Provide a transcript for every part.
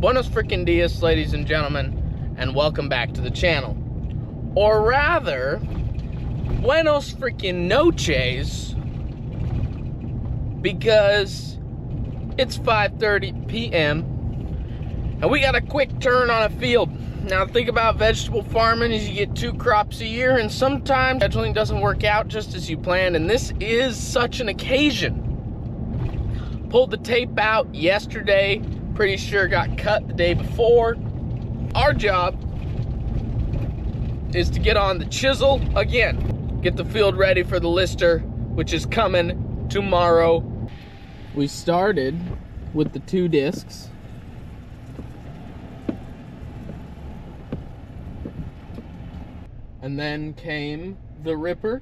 Buenos freaking dias, ladies and gentlemen, and welcome back to the channel. Or rather, buenos freaking noches, because it's 5:30 p.m. and we got a quick turn on a field. Now think about vegetable farming as you get 2 crops a year, and sometimes scheduling doesn't work out just as you planned, and this is such an occasion. Pulled the tape out yesterday, pretty sure got cut the day before. Our job is to get on the chisel again, get the field ready for the lister, which is coming tomorrow. We started with the 2 discs. And then came the ripper.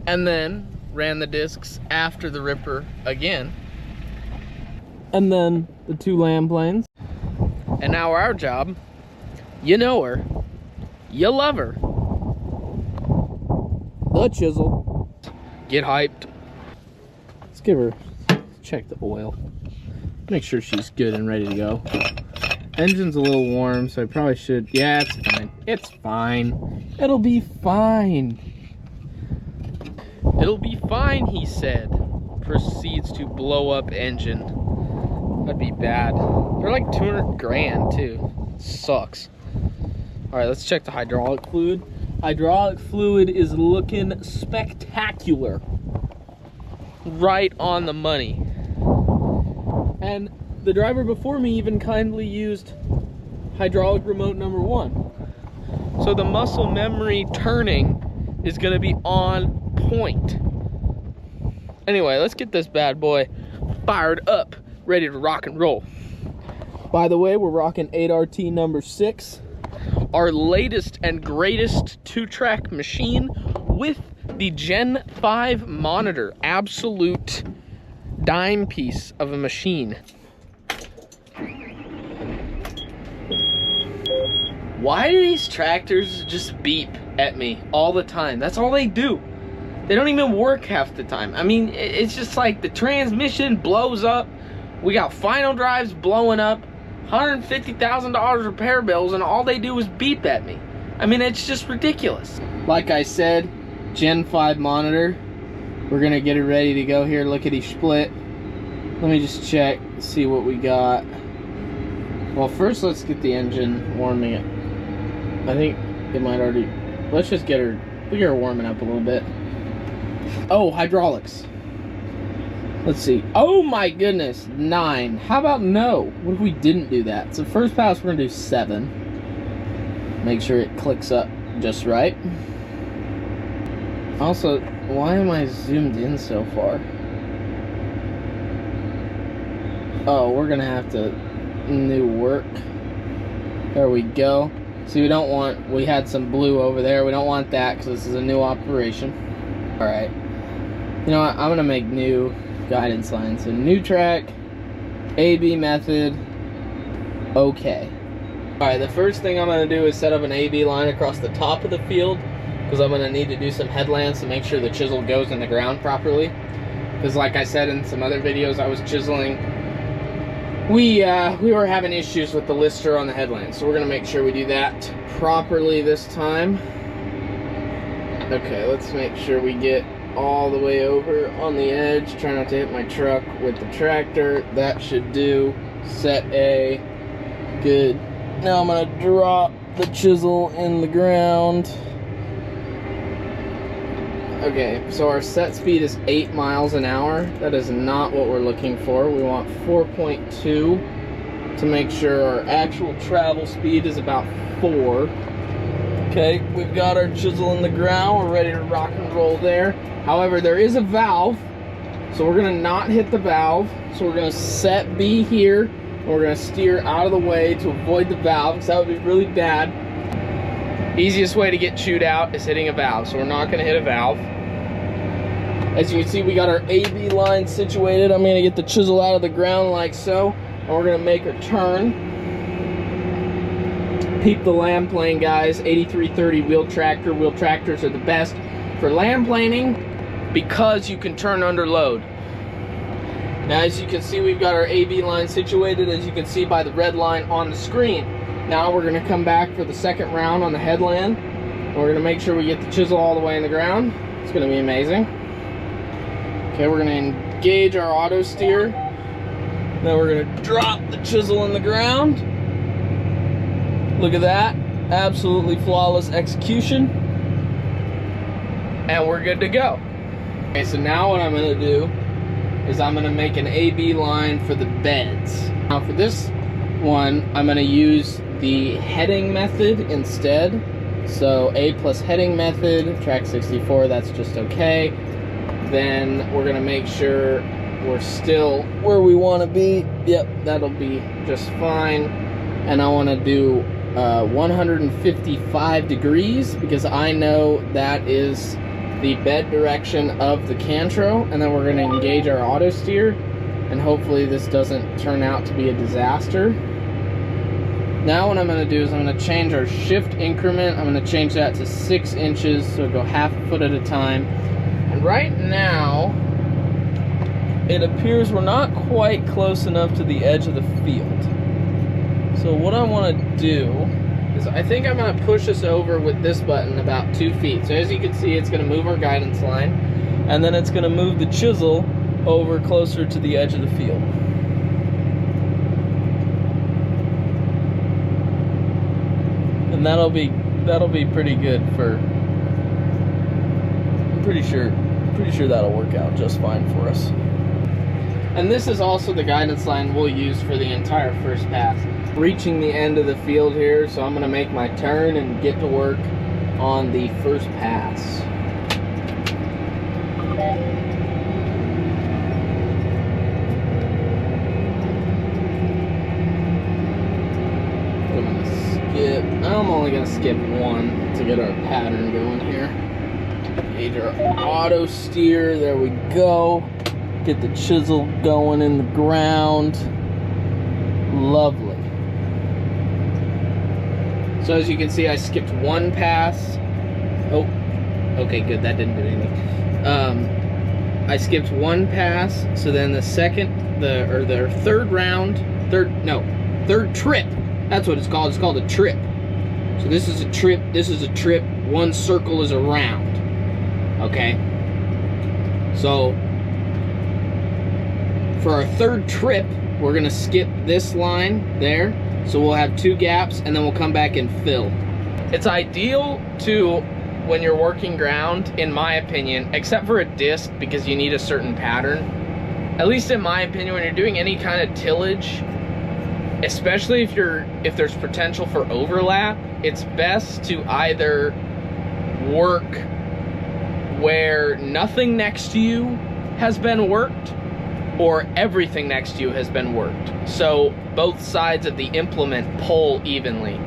And then ran the discs after the ripper again. And then the 2 lamb planes. And now our job, you know her, you love her, the chisel. Get hyped. Let's give her, check the oil. Make sure she's good and ready to go. Engine's a little warm, so I probably should, yeah, it's fine. It's fine. It'll be fine. It'll be fine, he said. Proceeds to blow up engine. That'd be bad. They're like 200 grand too. Sucks. All right, let's check the hydraulic fluid. Hydraulic fluid is looking spectacular. Right on the money. And the driver before me even kindly used hydraulic remote number 1. So the muscle memory turning is gonna be on point. Anyway, let's get this bad boy fired up, ready to rock and roll. By the way, we're rocking 8RT number 6, our latest and greatest 2-track machine with the Gen 5 monitor. Absolute dime piece of a machine. Why do these tractors just beep at me all the time? That's all they do. They don't even work half the time. I mean, it's just like the transmission blows up. We got final drives blowing up, $150,000 repair bills, and all they do is beep at me. I mean, it's just ridiculous. Like I said, Gen 5 monitor. We're gonna get it ready to go here. Lickety split. Let me just check, see what we got. Well, first let's get the engine warming it. I think it might already, let's just get her warming up a little bit. Oh, hydraulics. Let's see. Oh my goodness, 9. How about no? What if we didn't do that? So first pass, we're gonna do 7. Make sure it clicks up just right. Also, why am I zoomed in so far? Oh, we're gonna have to new work. There we go. See, we had some blue over there. We don't want that because this is a new operation. All right. You know what? I'm gonna make new guidance lines. So new track, AB method, okay. All right, the first thing I'm gonna do is set up an AB line across the top of the field because I'm gonna need to do some headlands to make sure the chisel goes in the ground properly. Because like I said in some other videos I was chiseling, we were having issues with the lister on the headland, so we're gonna make sure we do that properly this time. Okay, let's make sure we get all the way over on the edge. Try not to hit my truck with the tractor. That should do. Set A. Good. Now I'm gonna drop the chisel in the ground. Okay, so our set speed is 8 miles an hour. That is not what we're looking for. We want 4.2 to make sure our actual travel speed is about 4. Okay, we've got our chisel in the ground. We're ready to rock and roll there. However, there is a valve, so we're gonna not hit the valve. So we're gonna set B here, and we're gonna steer out of the way to avoid the valve, because that would be really bad. Easiest way to get chewed out is hitting a valve, so we're not gonna hit a valve. As you can see, we got our AB line situated. I'm gonna get the chisel out of the ground like so, and we're gonna make her turn. Peep the lamb plane, guys. 8330 wheel tractor. Wheel tractors are the best for lamb planing because you can turn under load. Now, as you can see, we've got our AB line situated, as you can see by the red line on the screen. Now we're gonna come back for the second round on the headland. We're gonna make sure we get the chisel all the way in the ground. It's gonna be amazing. Okay, we're gonna engage our auto steer. Then we're gonna drop the chisel in the ground. Look at that, absolutely flawless execution. And we're good to go. Okay, so now what I'm gonna do is I'm gonna make an AB line for the beds. Now for this one, I'm gonna use the heading method instead. So A plus heading method, track 64, that's just okay. Then we're gonna make sure we're still where we wanna be. Yep, that'll be just fine. And I wanna do 155 degrees because I know that is the bed direction of the Cantro, and then we're going to engage our auto steer, and hopefully this doesn't turn out to be a disaster. Now what I'm going to do is I'm going to change our shift increment. I'm going to change that to 6 inches, so go half a foot at a time. And right now it appears we're not quite close enough to the edge of the field. So what I want to do is I think I'm going to push this over with this button about 2 feet. So as you can see, it's going to move our guidance line, and then it's going to move the chisel over closer to the edge of the field. And that'll be pretty good for, I'm pretty sure that'll work out just fine for us. And this is also the guidance line we'll use for the entire first pass. Reaching the end of the field here, so I'm gonna make my turn and get to work on the first pass. I'm only gonna skip one to get our pattern going here. Engage our auto steer, there we go. Get the chisel going in the ground. Lovely. So as you can see, I skipped one pass. Oh, okay, good, that didn't do anything. I skipped one pass, so then the third trip, that's what it's called. It's called a trip. So this is a trip, this is a trip, one circle is a round. Okay? So for our third trip, we're gonna skip this line there. So we'll have 2 gaps, and then we'll come back and fill. It's ideal to, when you're working ground, in my opinion, except for a disc because you need a certain pattern. At least in my opinion, when you're doing any kind of tillage, especially if there's potential for overlap, it's best to either work where nothing next to you has been worked or everything next to you has been worked. So both sides of the implement pull evenly.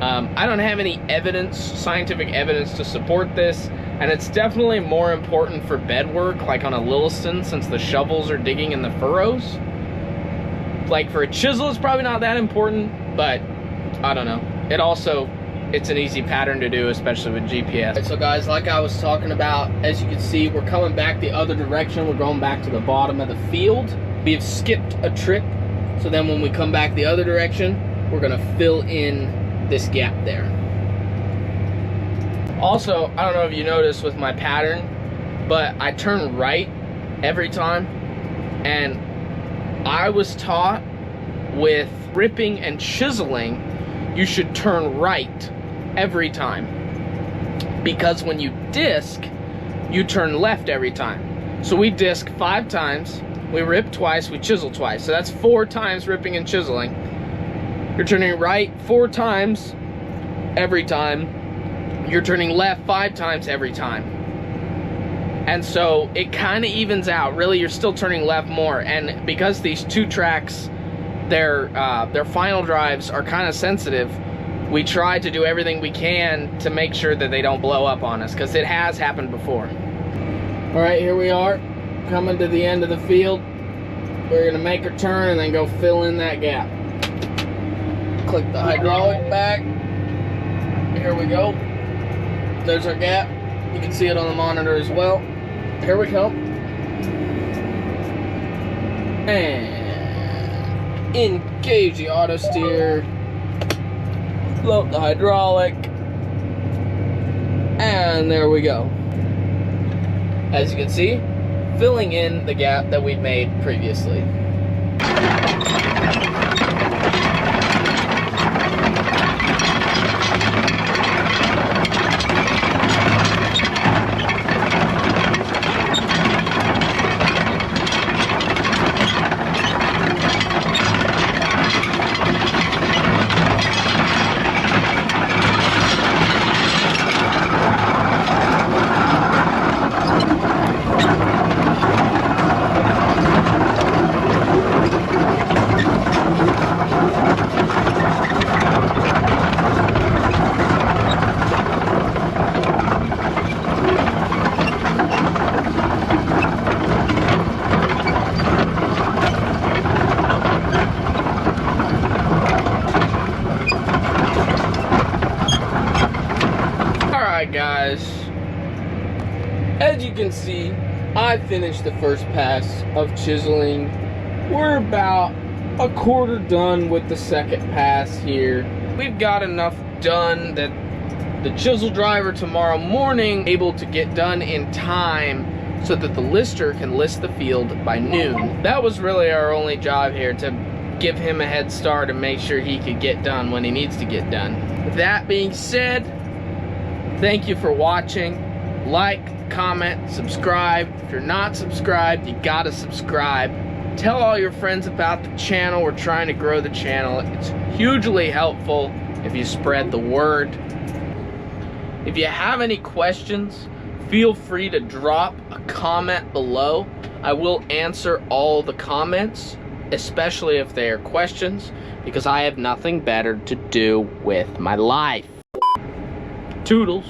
I don't have any evidence, scientific evidence to support this, and it's definitely more important for bed work, like on a Lilliston, since the shovels are digging in the furrows. Like for a chisel, it's probably not that important, but I don't know. It's an easy pattern to do, especially with GPS. So guys, like I was talking about, as you can see, we're coming back the other direction. We're going back to the bottom of the field. We have skipped a trip, so then when we come back the other direction, we're gonna fill in this gap there. Also, I don't know if you noticed with my pattern, but I turn right every time, and I was taught with ripping and chiseling, you should turn right every time, because when you disc, you turn left every time. So we disc 5 times, we rip twice, we chisel twice. So that's 4 times ripping and chiseling. You're turning right 4 times every time. You're turning left 5 times every time. And so it kind of evens out. Really, you're still turning left more. And because these 2 tracks, their final drives are kind of sensitive, we try to do everything we can to make sure that they don't blow up on us, because it has happened before. All right, here we are, coming to the end of the field. We're gonna make our turn and then go fill in that gap. Click the hydraulic back. Here we go. There's our gap. You can see it on the monitor as well. Here we come. And engage the auto steer. Float the hydraulic. And there we go. As you can see, filling in the gap that we made previously. Guys, as you can see, I finished the first pass of chiseling. We're about a quarter done with the second pass here. We've got enough done that the chisel driver tomorrow morning able to get done in time so that the lister can list the field by noon. That was really our only job here, to give him a head start and make sure he could get done when he needs to get done. With that being said, thank you for watching. Like, comment, subscribe. If you're not subscribed, you gotta subscribe. Tell all your friends about the channel. We're trying to grow the channel. It's hugely helpful if you spread the word. If you have any questions, feel free to drop a comment below. I will answer all the comments, especially if they are questions, because I have nothing better to do with my life. Toodles.